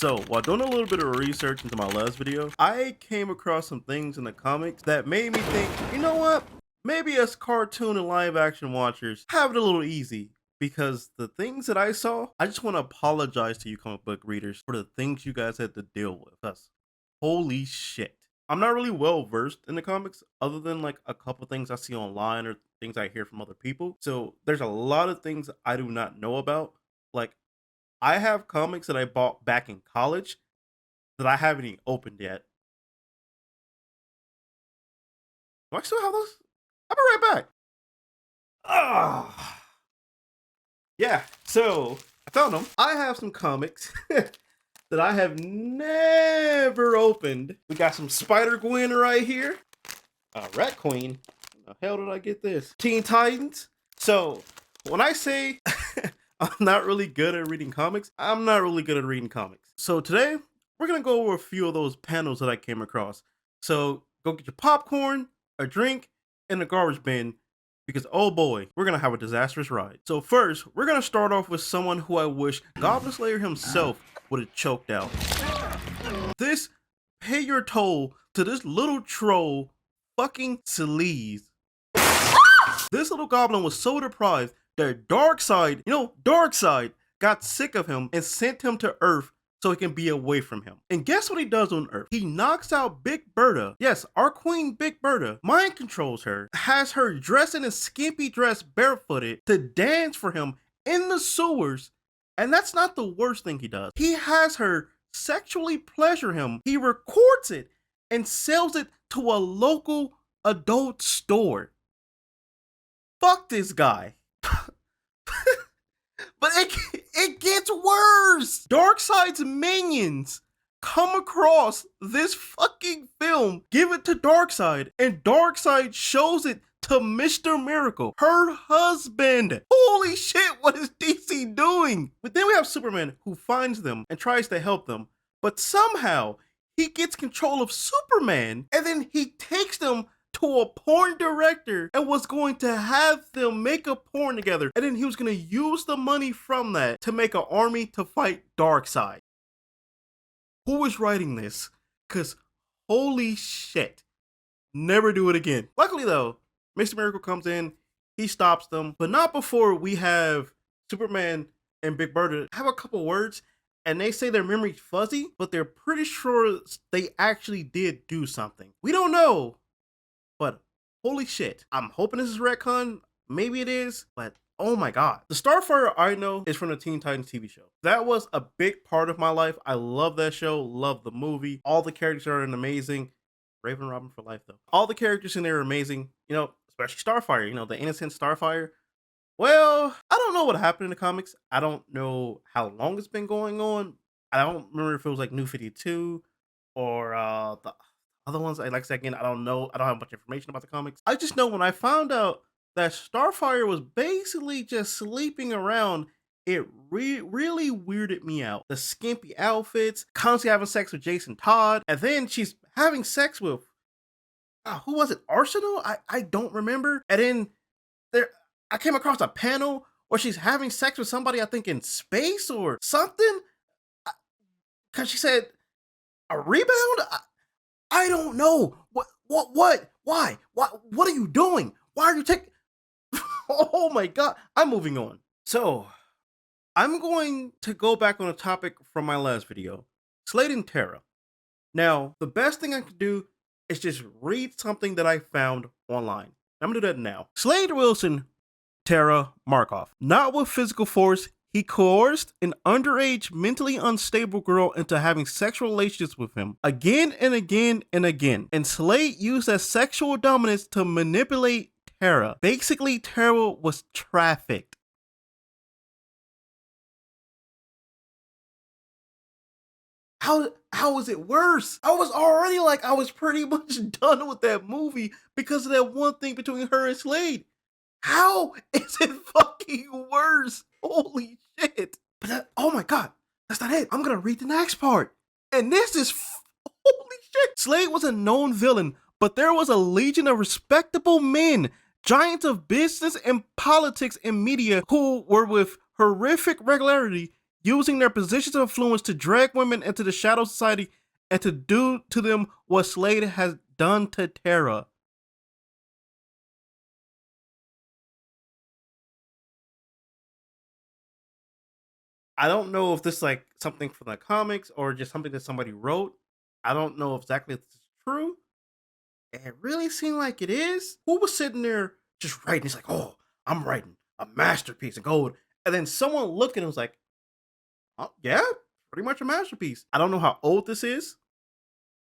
So, while doing a little bit of research into my last video, I came across some things in the comics that made me think, you know what? Maybe us cartoon and live action watchers have it a little easy. Because the things that I saw, I just want to apologize to you comic book readers for the things you guys had to deal with. Because holy shit. I'm not really well versed in the comics other than like a couple things I see online or things I hear from other people. So there's a lot of things I do not know about. Like I have comics that I bought back in college that I haven't even opened yet. Do I still have those? I'll be right back. Ah. Yeah, so I found them. I have some comics that I have never opened. We got some Spider-Gwen right here. Rat Queen. How the hell did I get this? Teen Titans. So when I say I'm not really good at reading comics, I'm not really good at reading comics. So today we're gonna go over a few of those panels that I came across. So go get your popcorn, a drink, and a garbage bin. Because oh boy, we're gonna have a disastrous ride. So first, we're gonna start off with someone who I wish Goblin Slayer himself would have choked out. This pay your toll to this little troll fucking Sleez. This little goblin was so deprived that Darkseid, Darkseid got sick of him and sent him to Earth so he can be away from him. And guess what he does on Earth? He knocks out Big Barda. Yes, our queen Big Barda mind controls her, has her dressed in a skimpy dress barefooted to dance for him in the sewers. And that's not the worst thing he does. He has her sexually pleasure him. He records it and sells it to a local adult store. Fuck this guy. But it gets worse. Darkseid's minions come across this fucking film, give it to Darkseid, and Darkseid shows it to Mr. Miracle, her husband. Holy shit, what is DC doing? But then we have Superman who finds them and tries to help them, but somehow he gets control of Superman and then he takes them to a porn director and was going to have them make a porn together, and then he was going to use the money from that to make an army to fight Darkseid. Who was writing this? Because holy shit, never do it again. Luckily though, Mr. Miracle comes in, he stops them, but not before we have Superman and Big Barda have a couple words, and they say their memory's fuzzy, but they're pretty sure they actually did do something. We don't know. But holy shit, I'm hoping this is retcon. Maybe it is, but oh my god. The Starfire I know is from the Teen Titans TV show. That was a big part of my life. I love that show, love the movie. All the characters are amazing. Raven Robin for life though. All the characters in there are amazing, especially Starfire, the innocent Starfire. Well, I don't know what happened in the comics. I don't know how long it's been going on. I don't remember if it was like New 52 or the other ones. Like I said again, I don't know. I don't have much information about the comics. I just know when I found out that Starfire was basically just sleeping around, it really weirded me out. The skimpy outfits, constantly having sex with Jason Todd, and then she's having sex with who was it? Arsenal? I don't remember. And then I came across a panel where she's having sex with somebody, I think in space or something, because she said a rebound. I don't know. What? Why? What are you doing? Why are you taking... Oh my god. I'm moving on. So, I'm going to go back on a topic from my last video. Slade and Terra. Now, the best thing I could do is just read something that I found online. I'm gonna do that now. Slade Wilson, Terra Markov. Not with physical force, he coerced an underage, mentally unstable girl into having sexual relations with him again and again and again. And Slade used that sexual dominance to manipulate Terra. Basically, Terra was trafficked. How is it worse? I was already I was pretty much done with that movie because of that one thing between her and Slade. How is it fucking worse? Holy shit. But oh my god, that's not it. I'm gonna read the next part. And this is holy shit. Slade was a known villain, but there was a legion of respectable men, giants of business and politics and media, who were with horrific regularity using their positions of influence to drag women into the shadow society and to do to them what Slade has done to Terra. I don't know if this is like something from the comics or just something that somebody wrote. I don't know exactly if this is true. It really seemed like it is. Who was sitting there just writing? He's like, oh, I'm writing a masterpiece of gold. And then someone looked at him and was like, oh, yeah, pretty much a masterpiece. I don't know how old this is.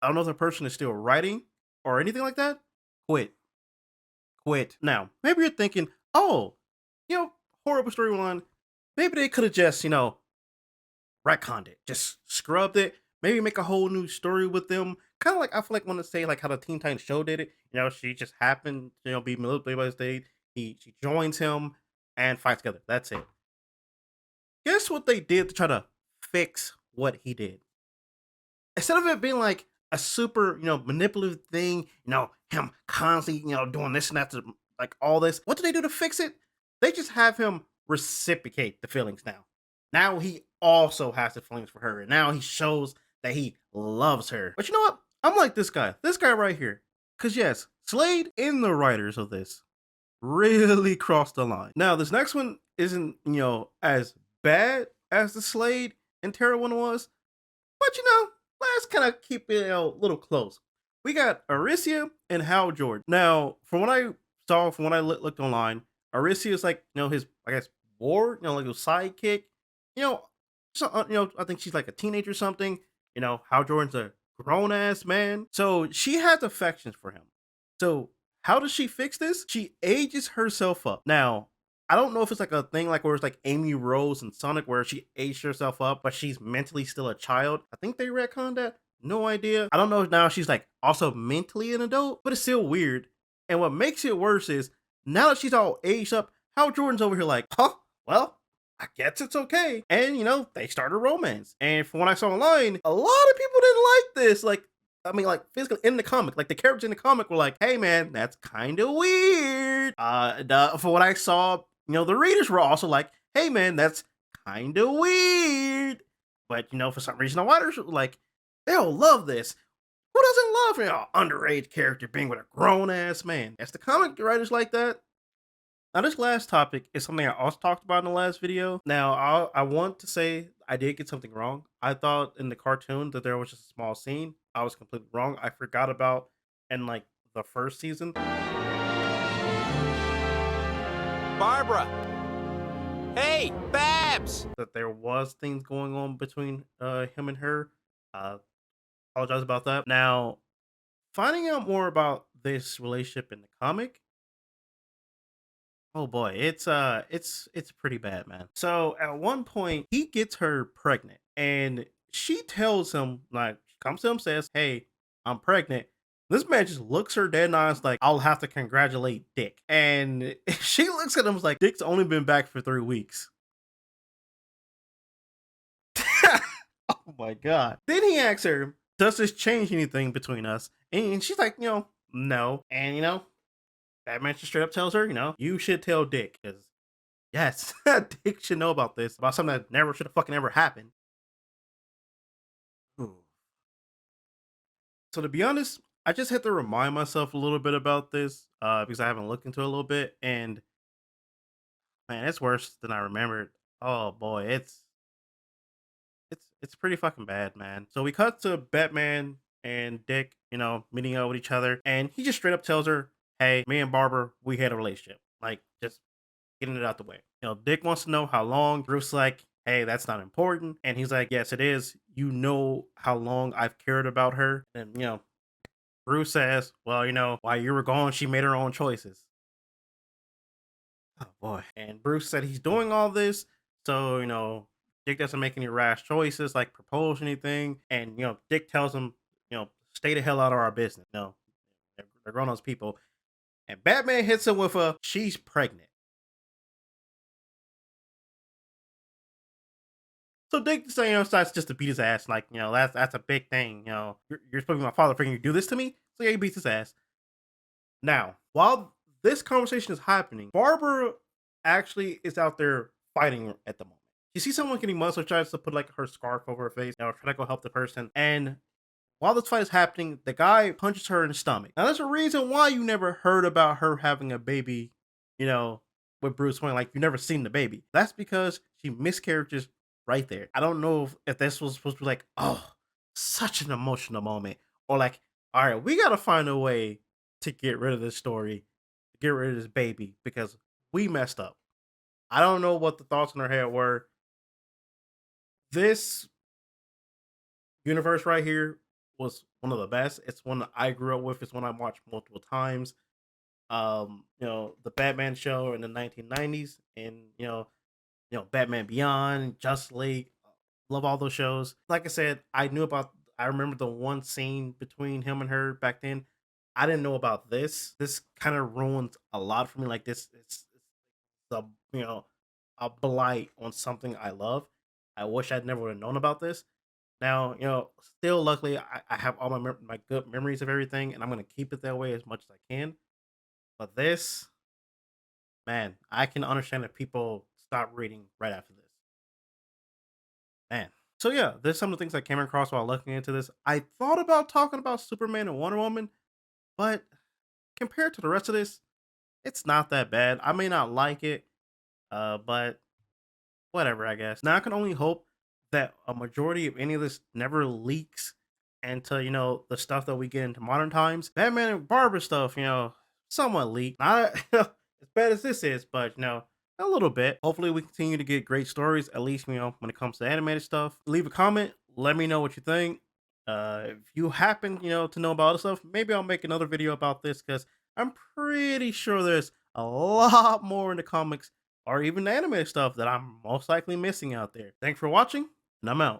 I don't know if the person is still writing or anything like that. Quit. Quit. Now, maybe you're thinking, oh, horrible storyline. Maybe they could have just, retconned it, just scrubbed it, maybe make a whole new story with them. Kind of like I feel like want to say like how the Teen Titans show did it. She just happened, be manipulated by the state. She joins him and fights together. That's it. Guess what they did to try to fix what he did? Instead of it being like a super, manipulative thing, him constantly, doing this and that to like all this. What do they do to fix it? They just have him reciprocate the feelings now. Now he also has the feelings for her. And now he shows that he loves her. But you know what? I'm like this guy right here. Because yes, Slade and the writers of this really crossed the line. Now, this next one isn't, as bad as the Slade and Terra one was. But let's kind of keep it a little close. We got Arisia and Hal Jordan. Now, from what I saw, from what I looked online, Arisia is like, his, I guess, ward, like his sidekick. I think she's like a teenager or something. Hal Jordan's a grown ass man. So she has affections for him. So how does she fix this? She ages herself up. Now, I don't know if it's like a thing like where it's like Amy Rose and Sonic where she aged herself up, but she's mentally still a child. I think they retconned that. No idea. I don't know if now she's like also mentally an adult, but it's still weird. And what makes it worse is now that she's all aged up, Hal Jordan's over here like, huh? Well, I guess it's okay. And they start a romance. And from what I saw online, a lot of people didn't like this. Like physically in the comic, like the characters in the comic were like, "Hey, man, that's kind of weird." For what I saw, the readers were also like, "Hey, man, that's kind of weird." But for some reason, the writers were like, "They'll love this." Who doesn't love an underage character being with a grown ass man? That's the comic writers like that. Now, this last topic is something I also talked about in the last video. Now, I want to say I did get something wrong. I thought in the cartoon that there was just a small scene. I was completely wrong. I forgot about in like the first season. Barbara! Hey, Babs! That there was things going on between him and her. Apologize about that. Now, finding out more about this relationship in the comic, oh boy, it's pretty bad, man. So at one point he gets her pregnant and she tells him, like, comes to him, says, "Hey, I'm pregnant." This man just looks her dead in the eyes like, "I'll have to congratulate Dick." And she looks at him like, "Dick's only been back for 3 weeks." Oh my god. Then he asks her, "Does this change anything between us?" And she's like, no. And Batman just straight up tells her, you should tell Dick, because yes, Dick should know about this, about something that never should have fucking ever happened. Ooh. So to be honest, I just had to remind myself a little bit about this, because I haven't looked into it a little bit, and man, it's worse than I remembered. Oh boy, it's pretty fucking bad, man. So we cut to Batman and Dick, meeting up with each other, and he just straight up tells her, "Hey, me and Barbara, we had a relationship. Like, just getting it out the way." Dick wants to know how long. Bruce's like, "Hey, that's not important." And he's like, "Yes, it is. You know how long I've cared about her." And, Bruce says, "Well, while you were gone, she made her own choices." Oh, boy. And Bruce said he's doing all this. So, Dick doesn't make any rash choices, like propose anything. And, Dick tells him, stay the hell out of our business. They're grown ups people. And Batman hits him with a, "She's pregnant." So Dick, starts just to beat his ass, like, that's a big thing. You're supposed to be my father figure. You do this to me. So yeah, he beats his ass. Now, while this conversation is happening, Barbara actually is out there fighting at the moment. She sees someone getting mugged, so she tries to put like her scarf over her face, try to go help the person. And while this fight is happening, the guy punches her in the stomach. Now, there's a reason why you never heard about her having a baby, you know, with Bruce Wayne. Like, you never seen the baby. That's because she miscarriages right there. I don't know if this was supposed to be like, oh, such an emotional moment. Or like, all right, we got to find a way to get rid of this story, get rid of this baby, because we messed up. I don't know what the thoughts in her head were. This universe right here was one of the best. It's one that I grew up with. It's one I watched multiple times. The Batman show in the 1990s, and Batman Beyond, Justice League. Love all those shows. Like I said, I remember the one scene between him and her back then. I didn't know about this. This kind of ruined a lot for me. Like this, it's a a blight on something I love. I wish I'd never would have known about this. Now, still luckily I have all my good memories of everything, and I'm gonna keep it that way as much as I can. But this, man, I can understand if people stop reading right after this. Man. So yeah, there's some of the things I came across while looking into this. I thought about talking about Superman and Wonder Woman, but compared to the rest of this, it's not that bad. I may not like it, but whatever, I guess. Now I can only hope that a majority of any of this never leaks into, the stuff that we get into modern times. Batman and Barbara stuff, somewhat leaked. Not as bad as this is, but a little bit. Hopefully we continue to get great stories, at least, when it comes to animated stuff. Leave a comment, let me know what you think. If you happen, to know about other stuff, maybe I'll make another video about this, because I'm pretty sure there's a lot more in the comics or even the animated stuff that I'm most likely missing out there. Thanks for watching, and I'm out.